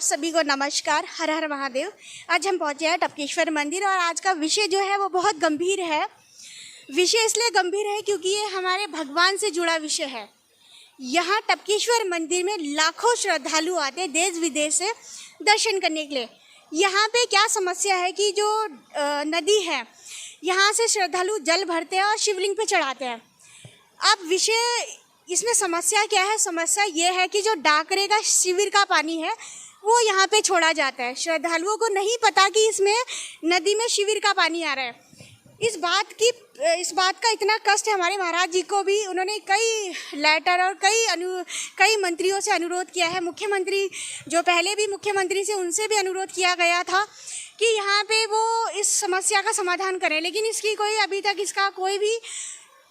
सभी को नमस्कार। हर हर महादेव। आज हम पहुंचे हैं टपकेश्वर मंदिर और आज का विषय जो है वो बहुत गंभीर है। विषय इसलिए गंभीर है क्योंकि ये हमारे भगवान से जुड़ा विषय है। यहाँ टपकेश्वर मंदिर में लाखों श्रद्धालु आते हैं देश विदेश से दर्शन करने के लिए। यहाँ पे क्या समस्या है कि जो नदी है यहाँ से श्रद्धालु जल भरते हैं और शिवलिंग पे चढ़ाते हैं। अब विषय इसमें समस्या क्या है? समस्या ये है कि जो डाकरे का शिविर का पानी है वो यहाँ पे छोड़ा जाता है। श्रद्धालुओं को नहीं पता कि इसमें नदी में शिविर का पानी आ रहा है। इस बात का इतना कष्ट है हमारे महाराज जी को भी। उन्होंने कई लेटर और कई मंत्रियों से अनुरोध किया है। मुख्यमंत्री जो पहले भी मुख्यमंत्री से उनसे भी अनुरोध किया गया था कि यहाँ पे वो इस समस्या का समाधान करें, लेकिन इसकी कोई अभी तक इसका कोई भी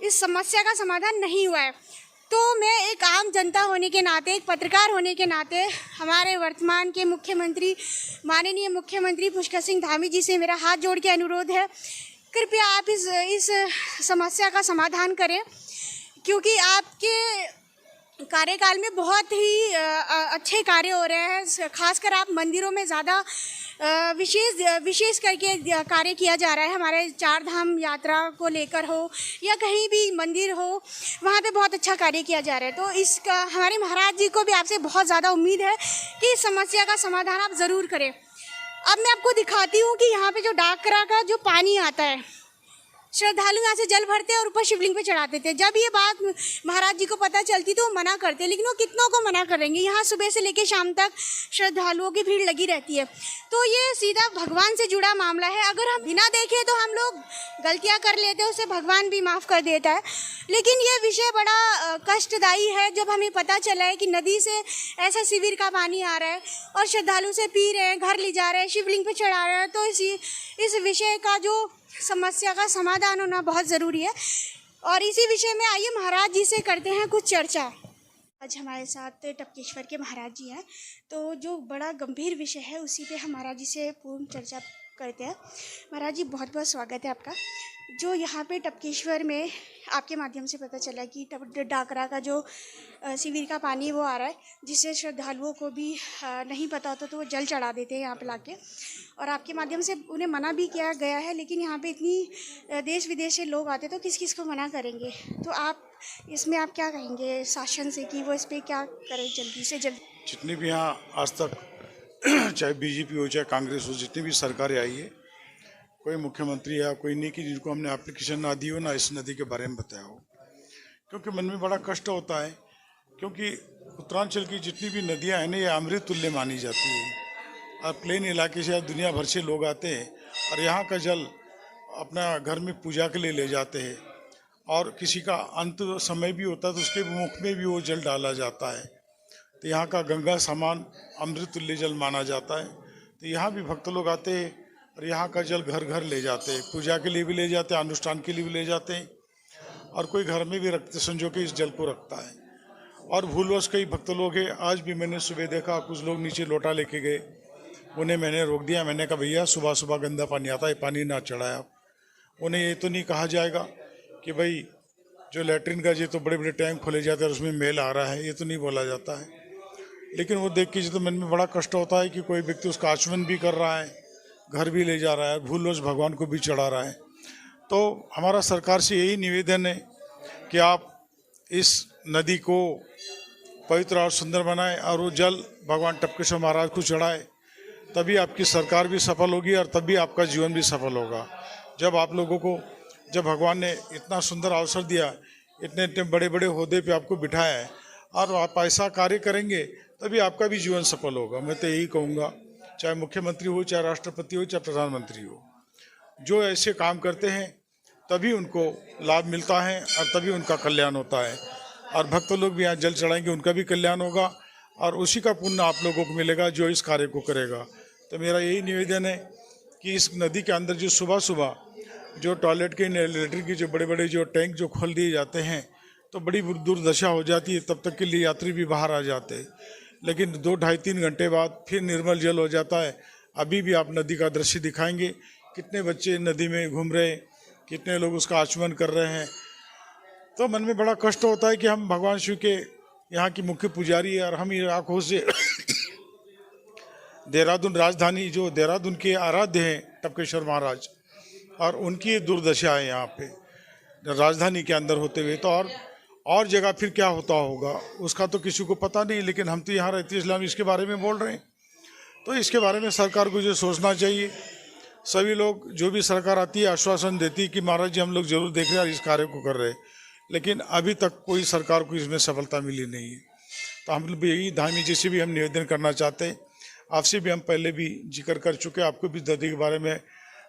इस समस्या का समाधान नहीं हुआ है। तो मैं एक आम जनता होने के नाते, एक पत्रकार होने के नाते हमारे वर्तमान के मुख्यमंत्री माननीय मुख्यमंत्री पुष्कर सिंह धामी जी से मेरा हाथ जोड़ के अनुरोध है, कृपया आप इस समस्या का समाधान करें, क्योंकि आपके कार्यकाल में बहुत ही अच्छे कार्य हो रहे हैं। खासकर आप मंदिरों में ज़्यादा विशेष करके कार्य किया जा रहा है। हमारे चार धाम यात्रा को लेकर हो या कहीं भी मंदिर हो, वहाँ पे बहुत अच्छा कार्य किया जा रहा है। तो इसका हमारे महाराज जी को भी आपसे बहुत ज़्यादा उम्मीद है कि इस समस्या का समाधान आप ज़रूर करें। अब मैं आपको दिखाती हूँ कि यहाँ पे जो डाकरा का जो पानी आता है, श्रद्धालु यहाँ से जल भरते और ऊपर शिवलिंग पे चढ़ाते थे। जब ये बात महाराज जी को पता चलती तो वो मना करते, लेकिन वो कितनों को मना करेंगे। यहाँ सुबह से लेकर शाम तक श्रद्धालुओं की भीड़ लगी रहती है। तो ये सीधा भगवान से जुड़ा मामला है। अगर हम बिना देखे तो हम लोग गलतियाँ कर लेते हैं, उसे भगवान भी माफ़ कर देता है। लेकिन ये विषय बड़ा कष्टदायी है जब हमें पता चला है कि नदी से ऐसा शिविर का पानी आ रहा है और श्रद्धालु से पी रहे हैं, घर ले जा रहे हैं, शिवलिंग पे चढ़ा रहे हैं। तो इस विषय का जो समस्या का समाधान होना बहुत ज़रूरी है। और इसी विषय में आइए महाराज जी से करते हैं कुछ चर्चा। आज हमारे साथ टपकेश्वर के महाराज जी हैं, तो जो बड़ा गंभीर विषय है उसी पे हम महाराज जी से पूर्ण चर्चा करते हैं। महाराज जी बहुत बहुत स्वागत है आपका। जो यहाँ पे टपकेश्वर में आपके माध्यम से पता चला कि डाकरा का जो शिविर का पानी वो आ रहा है, जिससे श्रद्धालुओं को भी नहीं पता होता तो वो जल चढ़ा देते हैं यहाँ पे लाके, और आपके माध्यम से उन्हें मना भी किया गया है। लेकिन यहाँ पे इतनी देश विदेश से लोग आते तो किस किस को मना करेंगे? तो आप इसमें आप क्या कहेंगे शासन से कि वो इस पर क्या करें जल्दी से जल्दी? जितनी भी यहाँ आज तक चाहे बीजेपी हो चाहे कांग्रेस हो, जितनी भी सरकारें आई है, कोई मुख्यमंत्री या कोई नहीं कि जिनको हमने एप्लीकेशन ना दी हो, ना इस नदी के बारे में बताया हो। क्योंकि मन में बड़ा कष्ट होता है, क्योंकि उत्तरांचल की जितनी भी नदियाँ हैं ना, ये अमृत तुल्य मानी जाती है। और प्लेन इलाके से दुनिया भर से लोग आते हैं और यहाँ का जल अपना घर में पूजा के लिए ले जाते हैं, और किसी का अंत समय भी होता है तो उसके मुख में भी वो जल डाला जाता है। तो यहाँ का गंगा समान अमृत तुल्य जल माना जाता है। तो यहाँ भी भक्त लोग आते हैं और यहाँ का जल घर घर ले जाते हैं, पूजा के लिए भी ले जाते हैं, अनुष्ठान के लिए भी ले जाते हैं, और कोई घर में भी रखते संजो के इस जल को रखता है। और भूलवश कई भक्त लोग हैं, आज भी मैंने सुबह देखा कुछ लोग नीचे लोटा लेके गए, उन्हें मैंने रोक दिया। मैंने कहा भैया सुबह सुबह गंदा पानी आता है, पानी ना चढ़ाए आप। उन्हें ये तो नहीं कहा जाएगा कि भाई जो लैट्रिन का ये तो बड़े बड़े टैंक खोले जाते हैं और उसमें मेल आ रहा है, ये तो नहीं बोला जाता है। लेकिन वो देख के जो तो मन में बड़ा कष्ट होता है कि कोई व्यक्ति उसका आचमन भी कर रहा है, घर भी ले जा रहा है, भूलवश भगवान को भी चढ़ा रहा है। तो हमारा सरकार से यही निवेदन है कि आप इस नदी को पवित्र और सुंदर बनाएं और वो जल भगवान टपकेश्वर महाराज को चढ़ाए, तभी आपकी सरकार भी सफल होगी और तभी आपका जीवन भी सफल होगा। जब आप लोगों को जब भगवान ने इतना सुंदर अवसर दिया, इतने इतने बड़े बड़े ओहदे पे आपको बिठाया है, और आप ऐसा कार्य करेंगे तभी आपका भी जीवन सफल होगा। मैं तो यही कहूँगा, चाहे मुख्यमंत्री हो, चाहे राष्ट्रपति हो, चाहे प्रधानमंत्री हो, जो ऐसे काम करते हैं तभी उनको लाभ मिलता है और तभी उनका कल्याण होता है। और भक्त लोग भी यहाँ जल चढ़ाएंगे, उनका भी कल्याण होगा और उसी का पुण्य आप लोगों को मिलेगा जो इस कार्य को करेगा। तो मेरा यही निवेदन है कि इस नदी के अंदर जो सुबह सुबह जो टॉयलेट के लेटरिन की जो बड़े बड़े जो टैंक जो खोल दिए जाते हैं, तो बड़ी दुर्दशा हो जाती है। तब तक के लिए यात्री भी बाहर आ जाते हैं, लेकिन 2 ढाई 3 घंटे बाद फिर निर्मल जल हो जाता है। अभी भी आप नदी का दृश्य दिखाएंगे, कितने बच्चे नदी में घूम रहे हैं, कितने लोग उसका आचमन कर रहे हैं। तो मन में बड़ा कष्ट होता है कि हम भगवान शिव के यहाँ की मुख्य पुजारी है और हम ये आँखों से देहरादून राजधानी जो देहरादून के आराध्य हैं टपकेश्वर महाराज, और उनकी दुर्दशा है यहाँ पे राजधानी के अंदर होते हुए। तो और जगह फिर क्या होता होगा उसका तो किसी को पता नहीं, लेकिन हम तो यहाँ रहते हैं इसलिए हम इसके बारे में बोल रहे हैं। तो इसके बारे में सरकार को जो सोचना चाहिए, सभी लोग जो भी सरकार आती है आश्वासन देती है कि महाराज जी हम लोग जरूर देख रहे हैं और इस कार्य को कर रहे हैं, लेकिन अभी तक कोई सरकार को इसमें सफलता मिली नहीं है। तो हम लोग यही धामी जी से भी हम निवेदन करना चाहते हैं, आपसे भी हम पहले भी जिक्र कर चुके हैं, आपको भी नदी के बारे में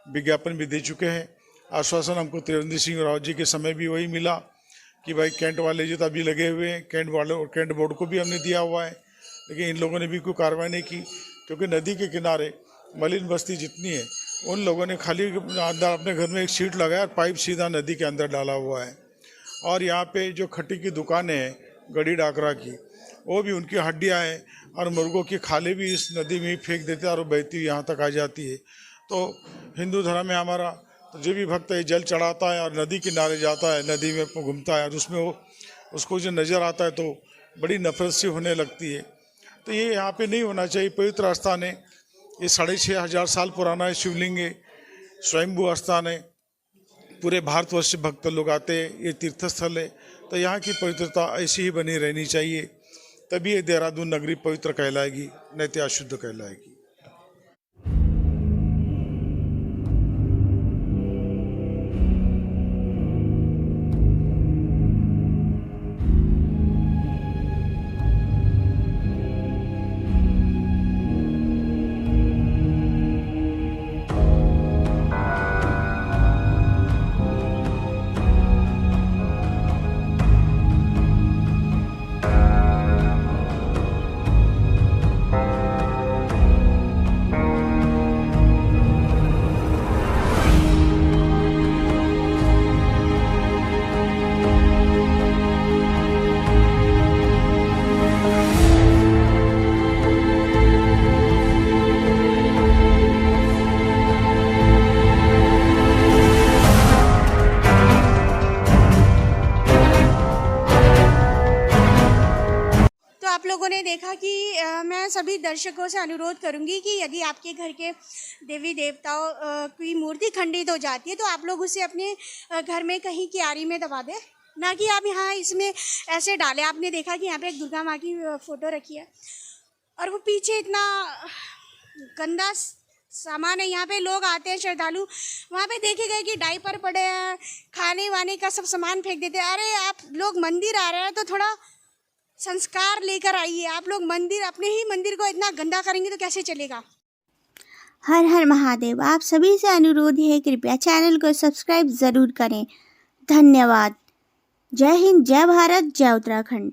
विज्ञापन भी दे चुके हैं। आश्वासन हमको त्रिवेंद्र सिंह रावत जी के समय भी वही मिला कि भाई कैंट वाले जो तो अभी लगे हुए हैं, कैंट वाले और कैंट बोर्ड को भी हमने दिया हुआ है, लेकिन इन लोगों ने भी कोई कार्रवाई नहीं की, क्योंकि नदी के किनारे मलिन बस्ती जितनी है उन लोगों ने खाली अंदर अपने घर में एक सीट लगाया और पाइप सीधा नदी के अंदर डाला हुआ है। और यहाँ पे जो खट्टी की दुकानें हैं गड़ी डाकरा की, वो भी उनकी हड्डियाँ हैं और मुर्गों की खाले भी इस नदी में ही फेंक देते हैं और बहती हुई यहाँ तक आ जाती है। तो हिंदू धर्म में हमारा तो जो भी भक्त है जल चढ़ाता है और नदी किनारे जाता है, नदी में घूमता है और उसमें वो उसको जो नज़र आता है तो बड़ी नफरत सी होने लगती है। तो ये यहाँ पे नहीं होना चाहिए। पवित्र स्थान है, ये 6500 साल पुराना है, शिवलिंग है, स्वयंभू स्थान है, पूरे भारतवर्ष से भक्त लोग आते हैं, ये तीर्थ स्थल है। तो यहाँ की पवित्रता ऐसी ही बनी रहनी चाहिए, तभी ये देहरादून नगरी पवित्र कहलाएगी, नहीं तो अशुद्ध कहलाएगी। आप लोगों ने देखा कि मैं सभी दर्शकों से अनुरोध करूंगी कि यदि आपके घर के देवी देवताओं की मूर्ति खंडित हो जाती है तो आप लोग उसे अपने घर में कहीं क्यारी में दबा दें, ना कि आप यहाँ इसमें ऐसे डालें। आपने देखा कि यहाँ पे एक दुर्गा माँ की फ़ोटो रखी है और वो पीछे इतना गंदा सामान है। यहाँ पे लोग आते हैं श्रद्धालु, वहाँ पे देखे गए कि डायपर पड़े हैं, खाने वाने का सब सामान फेंक देते हैं। अरे आप लोग मंदिर आ रहे हैं तो थोड़ा संस्कार लेकर आइए। आप लोग मंदिर, अपने ही मंदिर को इतना गंदा करेंगे तो कैसे चलेगा। हर हर महादेव। आप सभी से अनुरोध है कृपया चैनल को सब्सक्राइब ज़रूर करें। धन्यवाद। जय हिंद, जय भारत, जय उत्तराखंड।